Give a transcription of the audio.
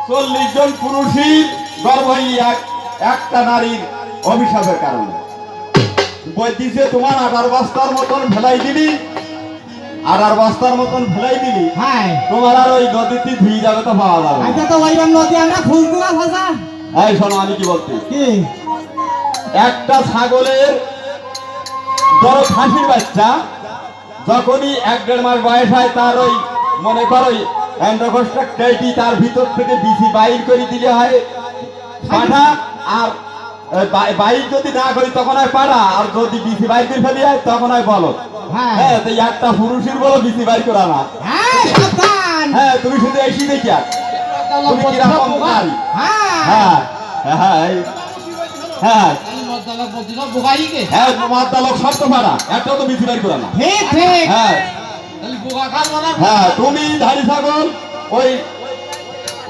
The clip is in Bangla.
40 জন পুরুষই গর্ভই একটা নারীর অভিশাপের কারণে বৈদিছে তোমার 18 বস্তার মতন ফেলাই দিলি 18 বস্তার মতন ফেলাই দিলি হ্যাঁ তোমার আর ওই নদীতে ধুয়ে যাবে তো পাওয়া যাবে আচ্ছা তো ওইরকম নদী আমরা খুঁজবো না ভাষা এই শোনো আমি কি বলছি কি একটা ছাগলের ধরো খাসির বাচ্চা যখনই 1-1.5 মাস বয়স হয় তার ওই মনে করো এন্ডোকোস্টা কেটে তার ভিতর থেকে বিচি বাইর করে দিলে হয় পাঠা আর বাইর যদি না করি তখন হয় পাড়া আর যদি বিচি বাইর করে ফেলি হয় তখন হয় বলো হ্যাঁ হ্যাঁ তো একটা পুরুষের বলো বিচি বাইর করা না হ্যাঁ সাবধান হ্যাঁ তুমি শুধু এসি দেখি আর তুমি কিরকম নারী হ্যাঁ হ্যাঁ হ্যাঁ হ্যাঁ হ্যাঁ মাদ্দা লোক সব তো পারা একটা তো বিচি বাইর করা না ঠিক ঠিক হ্যাঁ হ্যাঁ তুমি ধারি ছাগল ওই